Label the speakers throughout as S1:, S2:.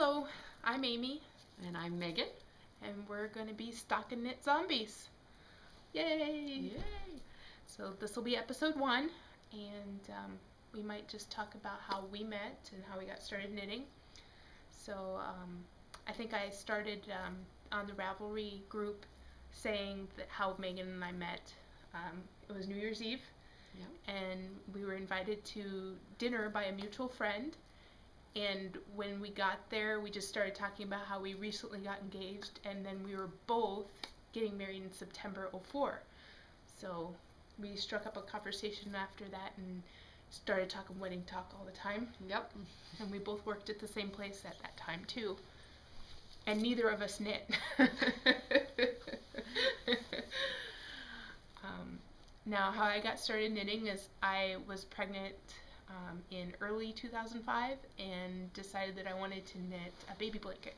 S1: Hello, I'm Amy,
S2: And I'm Megan.
S1: and we're going to be Stocking Knit Zombies. Yay!
S2: Yay!
S1: So this will be episode 1, and we might just talk about how we met and how we got started knitting. So I think I started on the Ravelry group saying that how Megan and I met. It was New Year's Eve, and we were invited to dinner by a mutual friend. And when we got there, we just started talking about how we recently got engaged, and then we were both getting married in September '04. So we struck up a conversation after that and started talking wedding talk all the time.
S2: Yep.
S1: And we both worked at the same place at that time too. And neither of us knit. Now, how I got started knitting is I was pregnant in early 2005 and decided that I wanted to knit a baby blanket.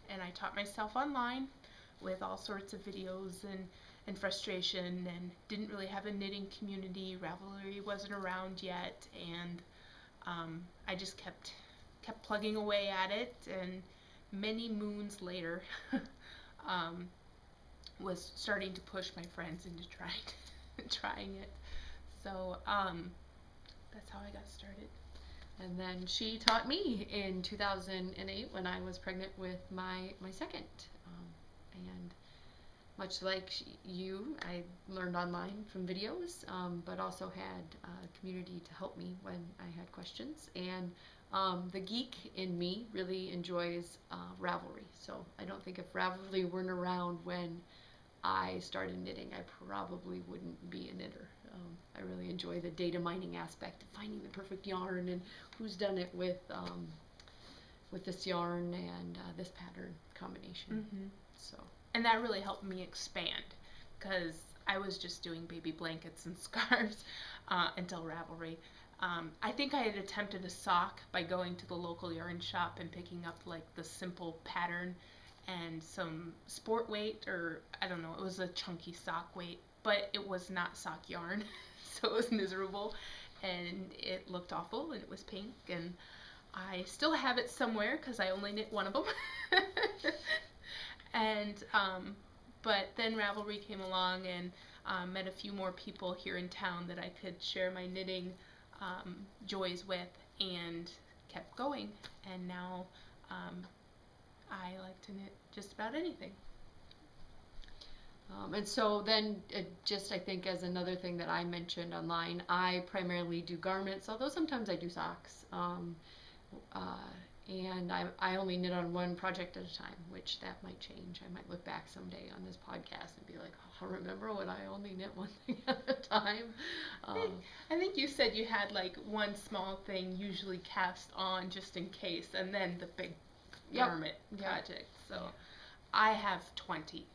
S1: And I taught myself online with all sorts of videos and frustration, and didn't really have a knitting community. Ravelry wasn't around yet, and I just kept plugging away at it, and many moons later was starting to push my friends into trying it. So that's how I got started.
S2: And then she taught me in 2008 when I was pregnant with my second. And much like you, I learned online from videos, but also had a community to help me when I had questions. And the geek in me really enjoys Ravelry. So I don't think if Ravelry weren't around when I started knitting, I probably wouldn't be a knitter. I really enjoy the data mining aspect of finding the perfect yarn and who's done it with this yarn and this pattern combination.
S1: Mm-hmm.
S2: So.
S1: And that really helped me expand, because I was just doing baby blankets and scarves until Ravelry. I think I had attempted a sock by going to the local yarn shop and picking up like the simple pattern and some sport weight, or I don't know, it was a chunky sock weight, but it was not sock yarn, so it was miserable, and it looked awful, and it was pink, and I still have it somewhere because I only knit one of them. And but then Ravelry came along, and met a few more people here in town that I could share my knitting joys with, and kept going. And now I like to knit just about anything.
S2: And so then, just I think as another thing that I mentioned online, I primarily do garments, although sometimes I do socks. And I only knit on one project at a time, which that might change. I might look back someday on this podcast and be like, oh, remember when I only knit one thing at a time?
S1: I think you said you had like one small thing usually cast on just in case, and then the big garment project. So I have 20,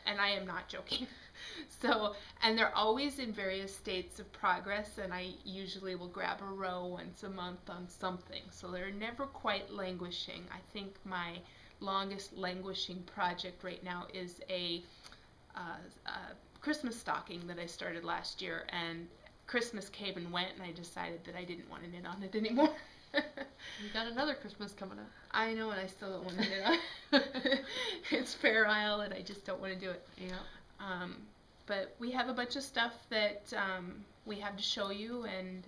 S1: and I am not joking. So, and they're always in various states of progress, and I usually will grab a row once a month on something. So they're never quite languishing. I think my longest languishing project right now is a Christmas stocking that I started last year, and Christmas came and went, and I decided that I didn't want to knit on it anymore.
S2: You got another Christmas coming up.
S1: I know, and I still don't want to knit on it. It's Fair Isle, and I just don't want to do it.
S2: Yeah.
S1: But we have a bunch of stuff that we have to show you, and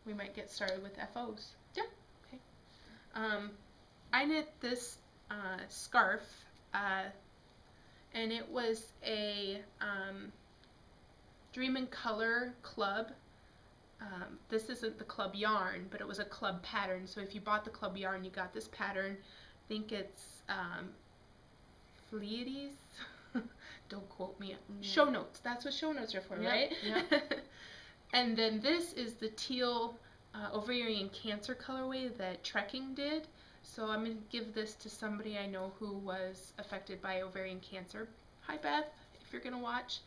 S1: we might get started with FOs.
S2: Yeah.
S1: Okay. I knit this scarf, and it was a Dream in Color club. This isn't the club yarn, but it was a club pattern. So if you bought the club yarn, you got this pattern. I think it's Pleiades. Don't quote me. Show notes. That's what show notes are for, right?
S2: Yeah.
S1: And then this is the teal ovarian cancer colorway that Trekking did. So I'm going to give this to somebody I know who was affected by ovarian cancer. Hi, Beth, if you're going to watch.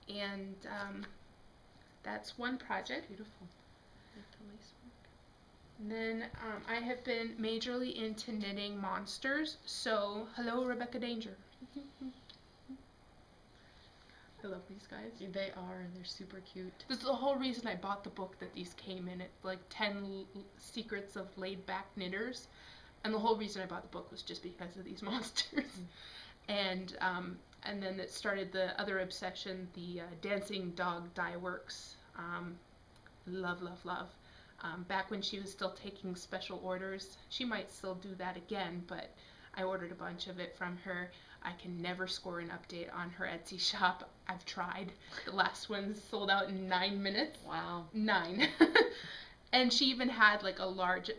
S1: And that's one project.
S2: Beautiful.
S1: And then I have been majorly into knitting monsters. So, hello, Rebecca Danger. I love these guys.
S2: They are, and they're super cute.
S1: This is the whole reason I bought the book that these came in. It's like 10 secrets of laid back knitters. And the whole reason I bought the book was just because of these monsters. And then it started the other obsession, the Dancing Dog Dye Works. Love, love, love. Back when she was still taking special orders, she might still do that again, but I ordered a bunch of it from her. I can never score an update on her Etsy shop. I've tried. The last one sold out in 9 minutes.
S2: Wow.
S1: 9. And she even had like a large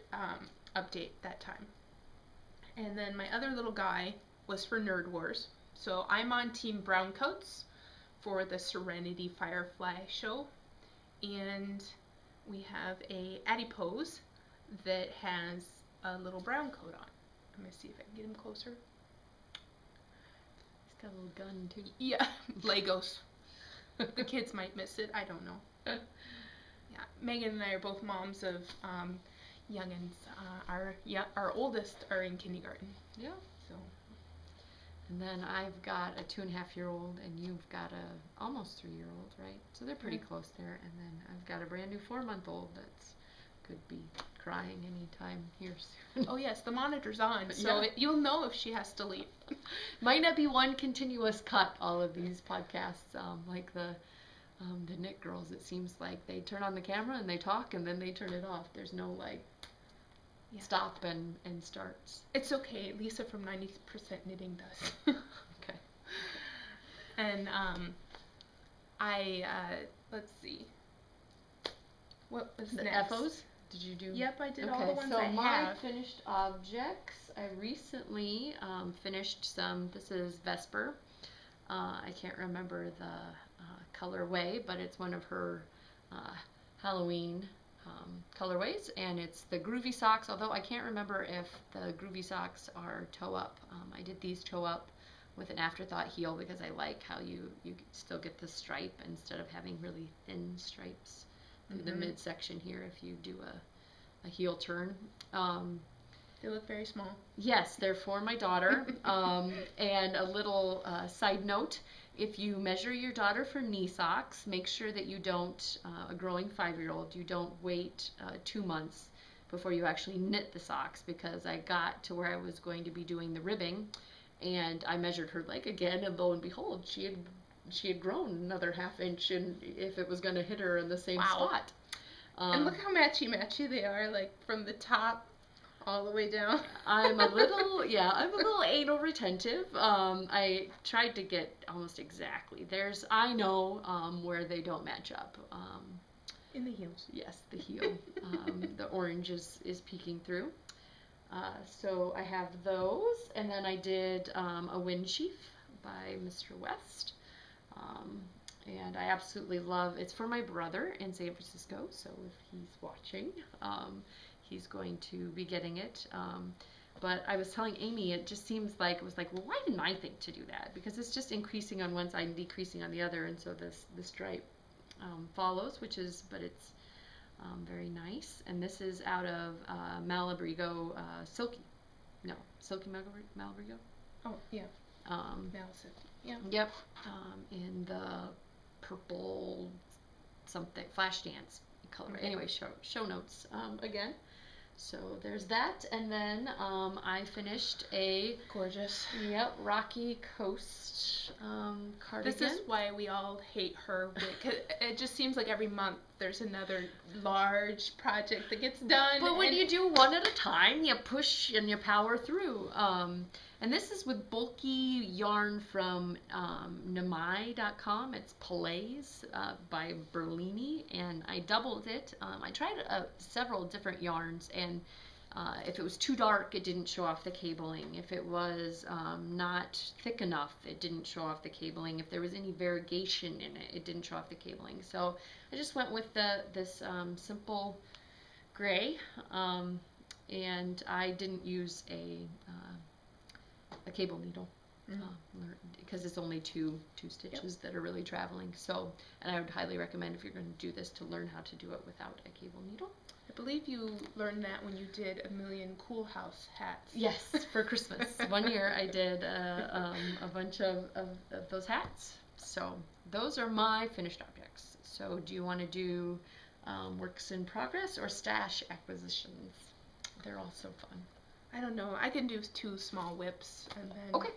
S1: update that time. And then my other little guy was for Nerd Wars. So I'm on Team Browncoats for the Serenity Firefly show. And we have a adipose that has a little brown coat on. I'm going to see if I can get him closer.
S2: He's got a little gun too.
S1: Yeah, Legos. The kids might miss it. I don't know. Yeah, Megan and I are both moms of youngins. Our oldest are in kindergarten.
S2: Yeah.
S1: So.
S2: And then I've got a 2.5-year-old, and you've got a almost 3-year-old, right? So they're pretty close there. And then I've got a brand new 4-month-old that's could be crying anytime here soon.
S1: Oh yes, the monitor's on, so
S2: Yeah.
S1: you'll know if she has to leave.
S2: Might not be one continuous cut, all of these podcasts, like the Knit Girls. It seems like they turn on the camera and they talk and then they turn it off. There's no stop and starts.
S1: It's okay. Lisa from 90% Knitting does.
S2: Okay.
S1: And let's see. What was
S2: The
S1: next?
S2: FOs? Did you do?
S1: Yep, I did
S2: Okay,
S1: all the ones
S2: so
S1: I
S2: my
S1: have.
S2: finished objects, I recently finished some. This is Vesper. I can't remember the colorway, but it's one of her Halloween colorways, and it's the Groovy Socks, although I can't remember if the Groovy Socks are toe-up. I did these toe-up with an afterthought heel because I like how you still get the stripe instead of having really thin stripes through the midsection here if you do a heel turn.
S1: They look very small.
S2: Yes, they're for my daughter. And a little side note, if you measure your daughter for knee socks, make sure that you don't, a growing 5-year-old, you don't wait 2 months before you actually knit the socks, because I got to where I was going to be doing the ribbing, and I measured her leg again, and lo and behold, she had grown another ½ inch, and if it was going to hit her in the same spot.
S1: And look how matchy they are, like from the top all the way down.
S2: I'm a little anal retentive. I tried to get almost exactly. I know where they don't match up.
S1: In the heels.
S2: Yes, the heel. The orange is peeking through. So I have those, and then I did a wind sheaf by Mr. West. And I absolutely love, it's for my brother in San Francisco, so if he's watching, he's going to be getting it. But I was telling Amy, it just seems like, it was like, well, why didn't I think to do that? Because it's just increasing on one side and decreasing on the other, and so the stripe follows, but it's very nice. And this is out of Malabrigo Silky Malabrigo.
S1: Oh, yeah. Malison. Yeah.
S2: Yep. In the purple something flash dance color.
S1: Okay.
S2: Anyway, show notes again. So there's that, and then I finished a
S1: Gorgeous.
S2: Rocky Coast cardigan.
S1: This is why we all hate her. Because it just seems like every month there's another large project that gets done.
S2: But when you do one at a time, you push and you power through. And this is with bulky yarn from Namai.com. It's Palays by Berlini, and I doubled it. I tried several different yarns, and if it was too dark, it didn't show off the cabling. If it was not thick enough, it didn't show off the cabling. If there was any variegation in it, it didn't show off the cabling. So I just went with this simple gray, and I didn't use a cable needle because it's only two stitches that are really traveling. So, and I would highly recommend, if you're going to do this, to learn how to do it without a cable needle.
S1: I believe you learned that when you did a million Cool House hats.
S2: Yes, for Christmas. One year I did a bunch of those hats. So those are my finished objects. So do you want to do works in progress or stash acquisitions? They're all so fun.
S1: I don't know. I can do 2 small whips and then.
S2: Okay.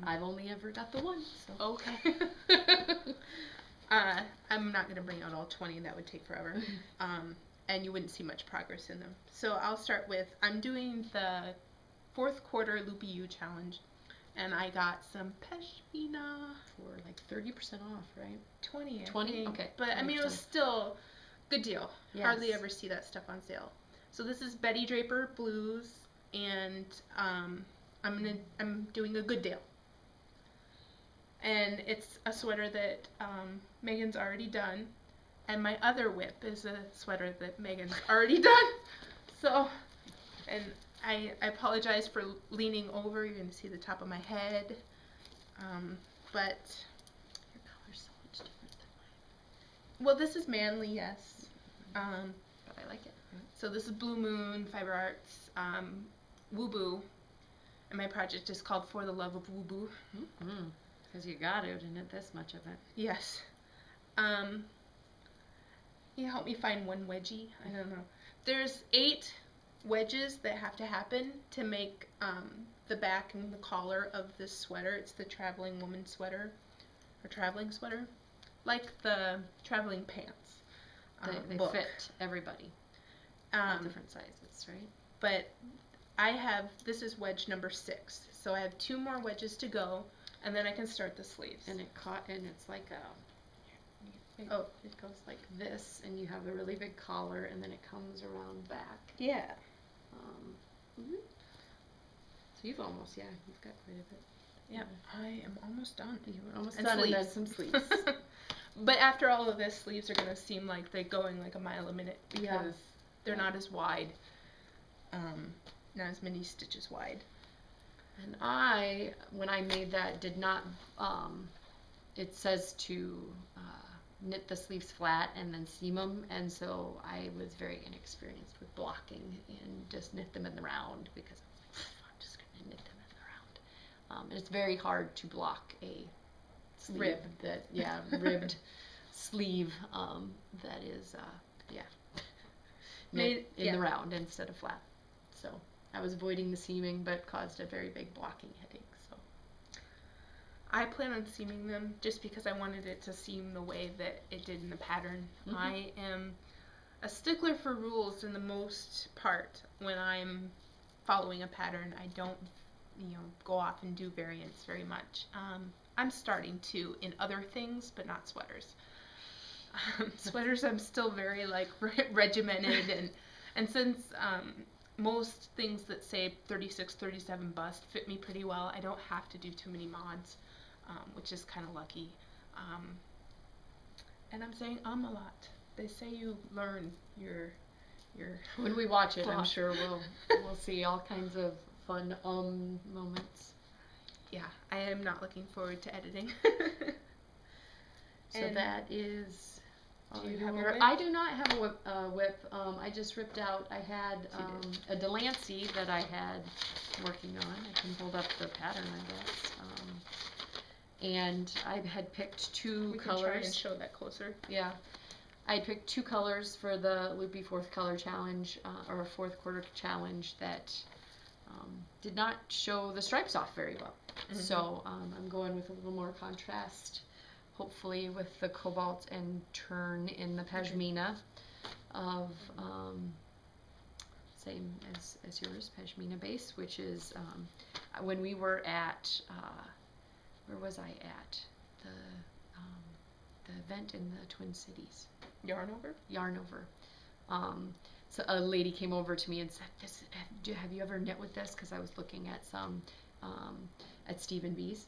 S2: I've only ever got the one. So.
S1: Okay. I'm not gonna bring out all 20. That would take forever. And you wouldn't see much progress in them. So I'll start with, I'm doing the 4th quarter Loopy U challenge, and I got some pashmina
S2: for like 30% off, right?
S1: 20.
S2: 20? Okay.
S1: But I mean, it was still good deal.
S2: Yes.
S1: Hardly ever see that stuff on sale. So this is Betty Draper Blues, and I'm doing a good deal. And it's a sweater that Megan's already done. And my other whip is a sweater that Megan's already done. So, and I apologize for leaning over. You're going to see the top of my head. But
S2: your color's so much different than mine.
S1: Well, this is manly, yes.
S2: But I like it.
S1: So this is Blue Moon, Fiber Arts, Woo Boo. And my project is called For the Love of Woo Boo.
S2: Because you got it, and this much of it.
S1: Yes. You help me find one wedgie. I don't know. There's 8 wedges that have to happen to make the back and the collar of this sweater. It's the traveling woman sweater, or traveling sweater, like the traveling pants.
S2: They fit everybody. All different sizes, right?
S1: But this is wedge number 6. So I have 2 more wedges to go, and then I can start the sleeves.
S2: And it's like it goes like this, and you have a really big collar, and then it comes around back.
S1: Yeah.
S2: So you've got quite a bit.
S1: Yeah, I am almost done.
S2: You're almost done, and then some sleeves.
S1: But after all of this, sleeves are going to seem like they're going like a mile a minute because they're not as wide, not as many stitches wide.
S2: And when I made that, did not, it says to knit the sleeves flat and then seam them, and so I was very inexperienced with blocking and just knit them in the round because I was like, I'm just going to knit them in the round. And it's very hard to block a sleeve ribbed sleeve that is, knit in the round instead of flat. So I was avoiding the seaming, but caused a very big blocking headache. So
S1: I plan on seaming them just because I wanted it to seam the way that it did in the pattern. I am a stickler for rules in the most part. When I'm following a pattern, I don't, go off and do variants very much. I'm starting to in other things, but not sweaters. Sweaters, I'm still very regimented, and since most things that say 36, 37 bust fit me pretty well, I don't have to do too many mods, which is kind of lucky. And I'm saying a lot. They say you learn your.
S2: When we watch it, I'm sure we'll see all kinds of fun moments.
S1: Yeah, I am not looking forward to editing.
S2: So that is.
S1: Do you have a whip?
S2: I do not have a whip. I just ripped out. I had a Delancey that I had working on. I can hold up the pattern, I guess. And I had picked 2 colors.
S1: We can try and show that closer.
S2: Yeah. I had picked 2 colors for the Loopy 4th color challenge, or a 4th quarter challenge that did not show the stripes off very well. So I'm going with a little more contrast, hopefully with the cobalt and turn in the pashmina of same as yours, pashmina base, which is when we were at where was I at? The event in the Twin Cities. Yarnover. So a lady came over to me and said, have you ever knit with this? Because I was looking at some at Stephen B's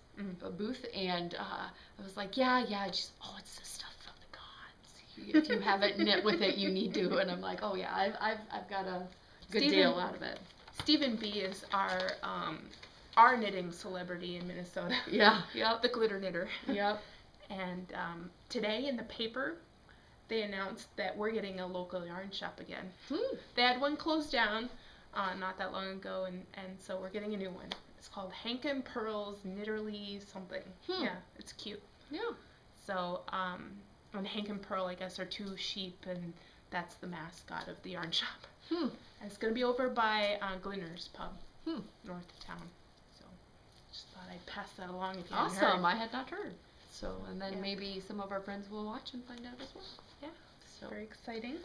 S2: booth, and I was like, yeah. She's, it's the stuff from the gods. If you haven't knit with it, you need to. And I'm like, oh yeah, I've got a good deal out of it.
S1: Stephen B is our knitting celebrity in Minnesota.
S2: Yeah, yep.
S1: The glitter knitter.
S2: Yep.
S1: And today in the paper, they announced that we're getting a local yarn shop again. They had one closed down not that long ago, and so we're getting a new one. It's called Hank and Pearls Knitterly something. Yeah, it's cute.
S2: Yeah.
S1: So, and Hank and Pearl, I guess, are 2 sheep, and that's the mascot of the yarn shop.
S2: Hmm.
S1: And it's going to be over by Glinner's Pub,
S2: Hmm.
S1: north of town. So just thought I'd pass that along if you hadn't
S2: Awesome.
S1: heard.
S2: I had not heard. So, and then
S1: Yeah.
S2: maybe some of our friends will watch and find out as well.
S1: Yeah.
S2: So,
S1: Very exciting.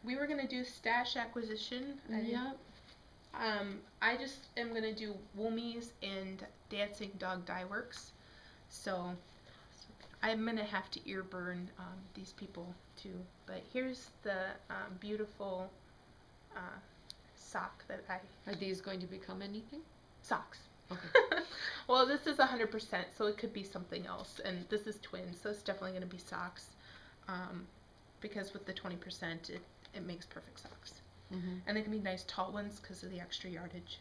S1: We were going to do stash acquisition.
S2: yeah.
S1: I just am going to do Woomies and Dancing Dog Dye Works. So I'm going to have to ear burn these people too. But here's the beautiful sock that I...
S2: Are these going to become anything?
S1: Socks.
S2: Okay.
S1: Well, this is 100%, so it could be something else. And this is twins, so it's definitely going to be socks. Because with the 20%, it makes perfect socks.
S2: Mm-hmm.
S1: And they can be nice tall ones because of the extra yardage.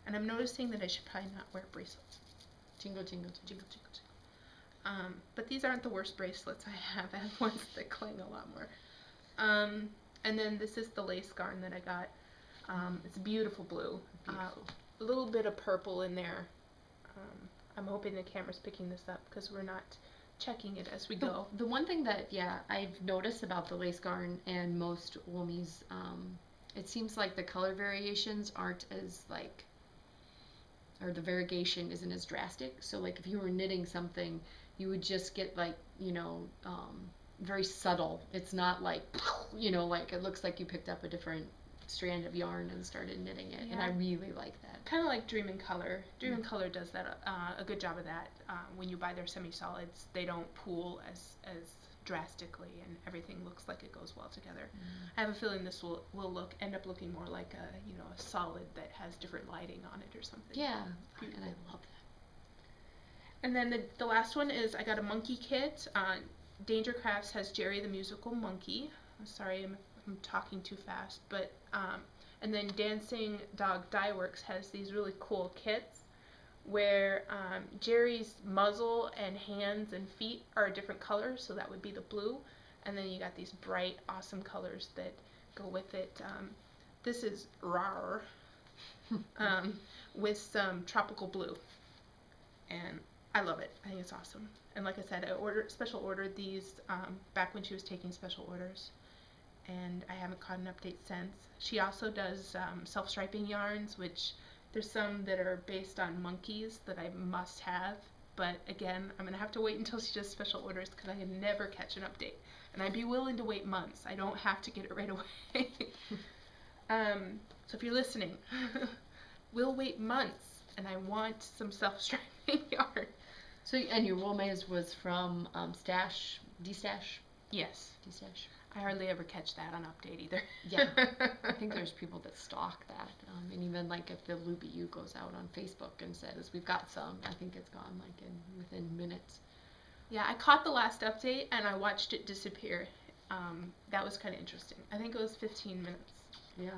S1: And I'm noticing that I should probably not wear bracelets.
S2: Jingle, jingle, jingle.
S1: Jingle, jingle, jingle. But these aren't the worst bracelets I have. I have ones that cling a lot more. And then this is the lace garn that I got. It's beautiful blue.
S2: Beautiful.
S1: A little bit of purple in there. I'm hoping the camera's picking this up because we're not checking it as we go.
S2: The one thing that, I've noticed about the lace garn and most Woomies, it seems like the color variations aren't as or the variegation isn't as drastic. So like if you were knitting something, you would just get very subtle. It's not like, like it looks like you picked up a different strand of yarn and started knitting it.
S1: Yeah.
S2: And I really like that.
S1: Kind of like Dream in Color. Dream in Color does that a good job of that. When you buy their semi-solids, they don't pool as drastically, and everything looks like it goes well together. I have a feeling this will end up looking more like a solid that has different lighting on it or something.
S2: Yeah,
S1: Beautiful.
S2: and I love that.
S1: And then the last one is I got a monkey kit. Danger Crafts has Jerry the Musical Monkey. I'm sorry, I'm talking too fast, but and then Dancing Dog Dye Works has these really cool kits where Jerry's muzzle and hands and feet are a different color, so that would be the blue, and then you got these bright, awesome colors that go with it. This is rawr with some tropical blue, and I love it. I think it's awesome. And like I said, I special ordered these back when she was taking special orders, and I haven't caught an update since. She also does self-striping yarns, which there's some that are based on monkeys that I must have, but again, I'm gonna have to wait until she does special orders because I can never catch an update, and I'd be willing to wait months. I don't have to get it right away. So if you're listening, we'll wait months, and I want some self-striping yarn.
S2: So, and your wool maze was from Stash, D-Stash?
S1: Yes.
S2: D-Stash.
S1: I hardly ever catch that on update either.
S2: Yeah, I think there's people that stock that, and even like if the Luby U goes out on Facebook and says we've got some, I think it's gone within minutes.
S1: Yeah, I caught the last update and I watched it disappear. That was kind of interesting. I think it was 15 minutes.
S2: Yeah.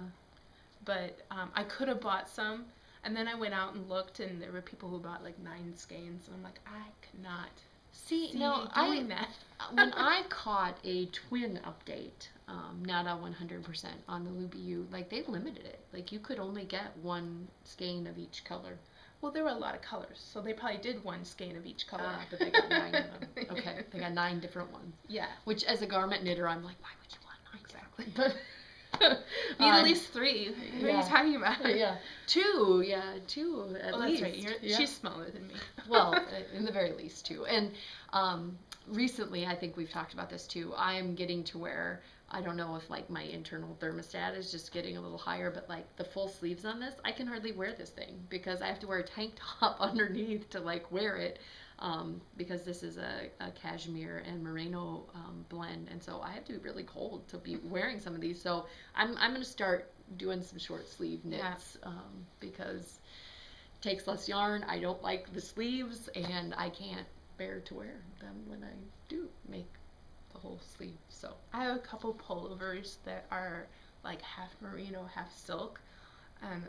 S1: But I could have bought some, and then I went out and looked, and there were people who bought like 9 skeins, and I'm like, I cannot see doing that.
S2: When I caught a twin update, not a 100% on the Luby U, like they limited it. Like you could only get 1 skein of each color.
S1: Well, there were a lot of colors, so they probably did 1 skein of each color.
S2: But they got 9 of them. Okay, they got 9 different ones.
S1: Yeah.
S2: Which, as a garment knitter, I'm like, why would you want 9?
S1: Exactly.
S2: But
S1: Need at least 3. What are you talking about?
S2: Yeah, 2. Yeah, 2 at least.
S1: That's right. She's smaller than me.
S2: Well, in the very least, 2. And recently, I think we've talked about this too. I'm getting to where I don't know if like my internal thermostat is just getting a little higher, but like the full sleeves on this, I can hardly wear this thing because I have to wear a tank top underneath to like wear it. Because this is a cashmere and merino blend, and so I have to be really cold to be wearing some of these. So I'm going to start doing some short sleeve knits because it takes less yarn. I don't like the sleeves, and I can't bear to wear them when I do make the whole sleeve. So
S1: I have a couple pullovers that are like half merino, half silk, and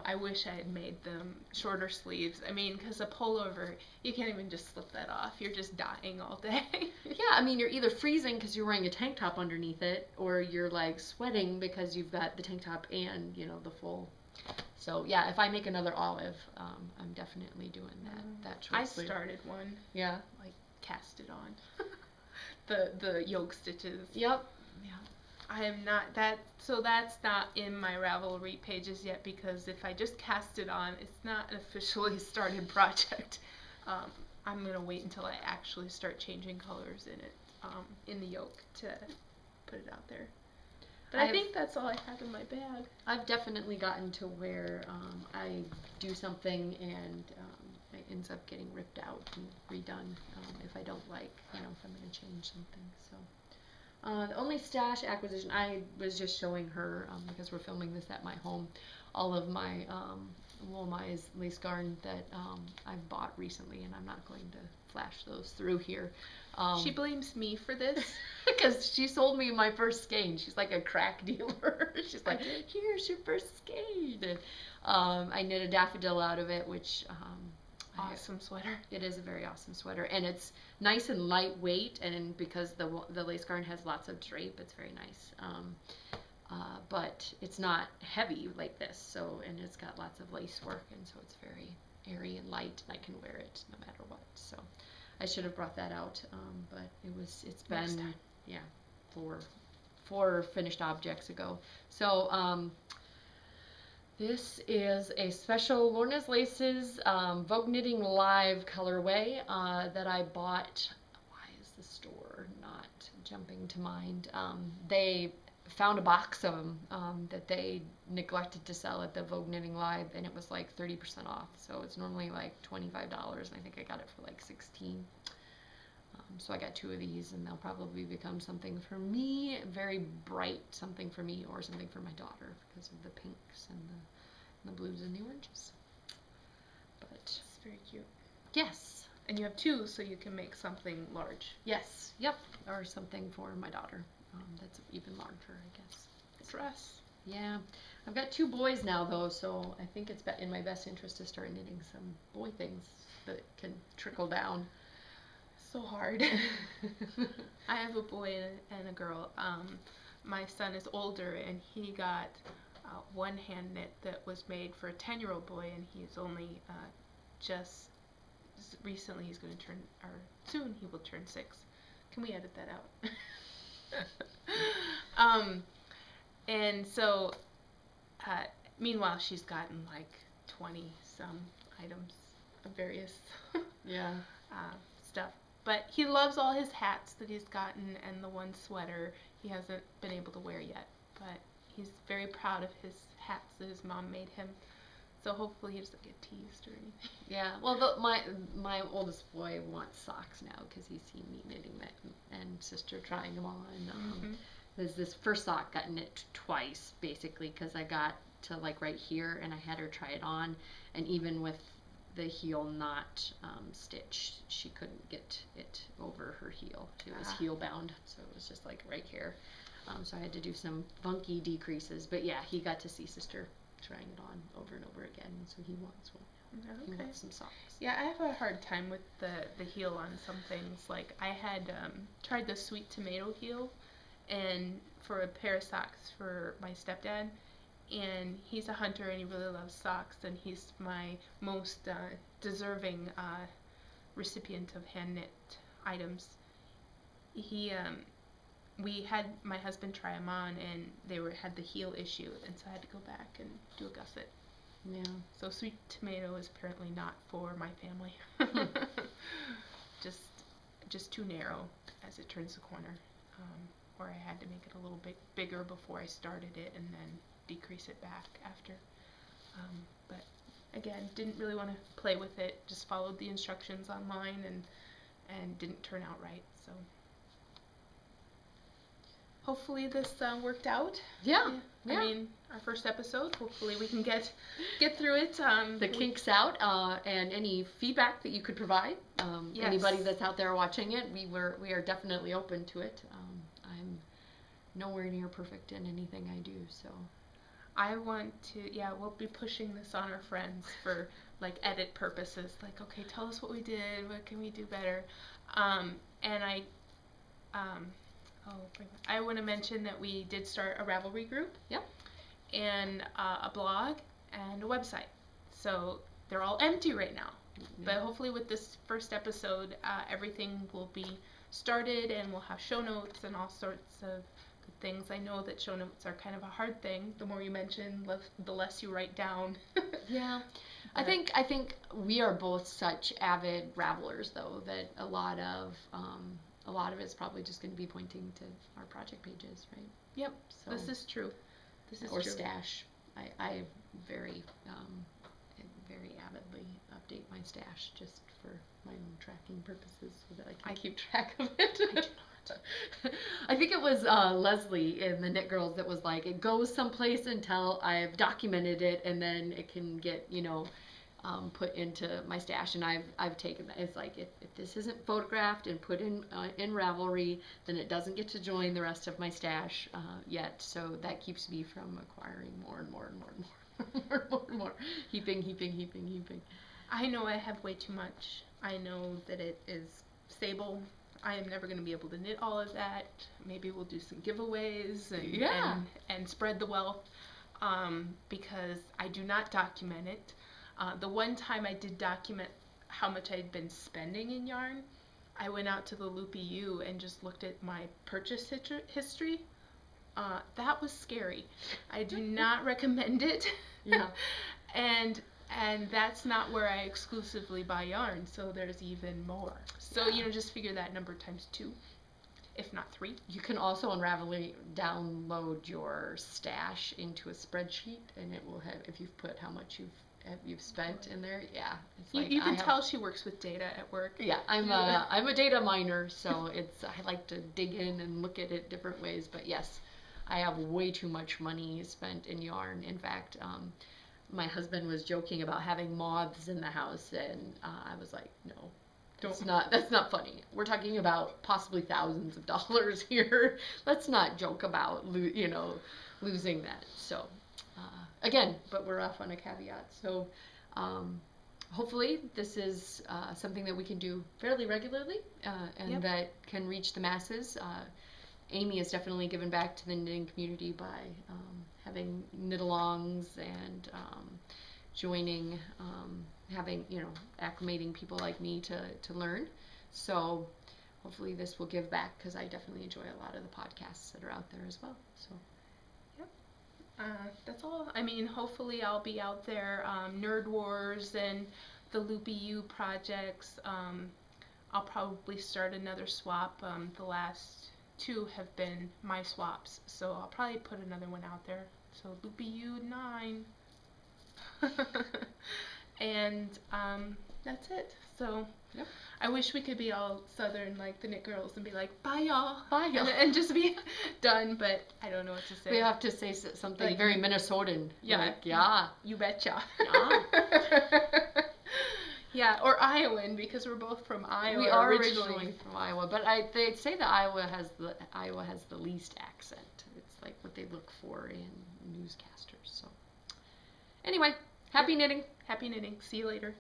S1: I wish I had made them shorter sleeves. I mean, because a pullover, you can't even just slip that off. You're just dying all day.
S2: Yeah, I mean, you're either freezing because you're wearing a tank top underneath it, or you're like sweating because you've got the tank top and, the full. So, yeah, if I make another olive, I'm definitely doing that short sleeve.
S1: I started one.
S2: Yeah.
S1: Like, cast it on. the yoke stitches.
S2: Yep. Yeah.
S1: I am not that, so that's not in my Ravelry pages yet, because if I just cast it on, it's not an officially started project. I'm gonna wait until I actually start changing colors in it, in the yoke, to put it out there. But I think that's all I have in my bag.
S2: I've definitely gotten to where I do something and it ends up getting ripped out and redone if I don't like, if I'm going to change something. So the only stash acquisition, I was just showing her, because we're filming this at my home, all of my Wool-Mize lace garn that I've bought recently, and I'm not going to flash those through here.
S1: She blames me for this.
S2: Because she sold me my first skein. She's like a crack dealer. She's like, here's your first skein. And, I knit a daffodil out of it, which
S1: awesome sweater.
S2: It is a very awesome sweater, and it's nice and lightweight. And because the lace garn has lots of drape, it's very nice. But it's not heavy like this. So, and it's got lots of lace work, and so it's very airy and light, and I can wear it no matter what. So. I should have brought that out, but it's been, yeah, four finished objects ago. So, this is a special Lorna's Laces Vogue Knitting Live colorway that I bought. Why is the store not jumping to mind? They found a box of them that they neglected to sell at the Vogue Knitting Live, and it was like 30% off. So it's normally like $25, and I think I got it for like $16. So I got 2 of these, and they'll probably become something for me, very bright something for me, or something for my daughter because of the pinks and the blues and the oranges. But
S1: it's very cute.
S2: Yes.
S1: And you have 2, so you can make something large.
S2: Yes. Yep. Or something for my daughter. That's even larger, I guess.
S1: Dress.
S2: Yeah. I've got 2 boys now, though, so I think it's in my best interest to start knitting some boy things that can trickle down.
S1: So hard. I have a boy and a girl. My son is older, and he got one hand knit that was made for a 10-year-old boy, and he's only just recently, he's going to turn, or soon he will turn 6. Can we edit that out? And so meanwhile, she's gotten like 20 some items of various stuff. But he loves all his hats that he's gotten, and the one sweater he hasn't been able to wear yet. But he's very proud of his hats that his mom made him. So hopefully he doesn't get teased or anything.
S2: Yeah, well, my oldest boy wants socks now because he's seen me knitting them and sister trying them on. There's this first sock got knit twice, basically, because I got to like right here and I had her try it on, and even with the heel not stitched, she couldn't get it over her heel. It was heel bound, so it was just like right here. So I had to do some funky decreases, but yeah, he got to see sister trying it on over and over again, so he wants one.
S1: Okay.
S2: He wants some socks.
S1: Yeah, I have a hard time with the heel on some things. Like I had tried the sweet tomato heel, and for a pair of socks for my stepdad, and he's a hunter and he really loves socks, and he's my most deserving recipient of hand knit items. We had my husband try them on, and they had the heel issue, and so I had to go back and do a gusset.
S2: Yeah.
S1: So sweet tomato is apparently not for my family. just too narrow as it turns the corner. Or I had to make it a little bit bigger before I started it, and then decrease it back after. But again, didn't really want to play with it. Just followed the instructions online, and didn't turn out right. So hopefully this worked out.
S2: Yeah.
S1: I mean, our first episode. Hopefully we can get through it.
S2: The kinks out, and any feedback that you could provide.
S1: Yes.
S2: Anybody that's out there watching it, we are definitely open to it. I'm nowhere near perfect in anything I do, so.
S1: I want to, we'll be pushing this on our friends for like edit purposes. Like, okay, tell us what we did. What can we do better? And I want to mention that we did start a Ravelry group.
S2: Yep.
S1: And a blog and a website. So they're all empty right now. Yeah. But hopefully with this first episode, everything will be started, and we'll have show notes and all sorts of good things. I know that show notes are kind of a hard thing. The more you mention, the less you write down.
S2: Yeah. I think we are both such avid ravelers, though, that a lot of it's probably just going to be pointing to our project pages, right?
S1: Yep.
S2: So,
S1: This is true. This is
S2: or
S1: true.
S2: stash. I very very avidly update my stash just for my own tracking purposes so that I can keep track of it.
S1: I do not.
S2: I think it was Leslie in the Knit Girls that was like, it goes someplace until I've documented it, and then it can get, put into my stash. And I've taken that. It's like, if this isn't photographed and put in Ravelry, then it doesn't get to join the rest of my stash yet. So that keeps me from acquiring more and more and more and more. more and more and more. Heaping.
S1: I know I have way too much. I know that it is Sable. I am never going to be able to knit all of that. Maybe we'll do some giveaways and spread the wealth, because I do not document it. The one time I did document how much I'd been spending in yarn, I went out to the Loopy U and just looked at my purchase history. That was scary. I do not recommend it.
S2: Yeah.
S1: And that's not where I exclusively buy yarn, so there's even more. So, just figure that number times 2, if not 3.
S2: You can also on Ravelry download your stash into a spreadsheet, and it will have, if you've put how much you've spent in there. Yeah, it's like
S1: you can tell she works with data at work.
S2: Yeah, I'm a data miner, so I like to dig in and look at it different ways. But yes, I have way too much money spent in yarn. In fact, my husband was joking about having moths in the house, and I was like, no. That's not funny. We're talking about possibly thousands of dollars here. Let's not joke about losing that. So again, but we're off on a caveat. So hopefully this is something that we can do fairly regularly and that can reach the masses. Amy has definitely given back to the knitting community by having knit-alongs and joining, acclimating people like me to learn. So hopefully this will give back, because I definitely enjoy a lot of the podcasts that are out there as well. So
S1: that's all. I mean, hopefully I'll be out there. Nerd Wars and the Loopy U projects. I'll probably start another swap. The last 2 have been my swaps, so I'll probably put another one out there. So Loopy U 9. And that's it. So I wish we could be all southern like the Knit Girls and be like, bye y'all, and just be done, but I don't know what to say.
S2: We have to say something like, very Minnesotan.
S1: Yeah.
S2: Like, yeah.
S1: You betcha.
S2: Yeah.
S1: Yeah, or Iowan, because we're both from Iowa.
S2: We are originally from Iowa, but they'd say that Iowa has the least accent. It's like what they look for in newscasters. So anyway, happy knitting.
S1: Happy knitting. See you later.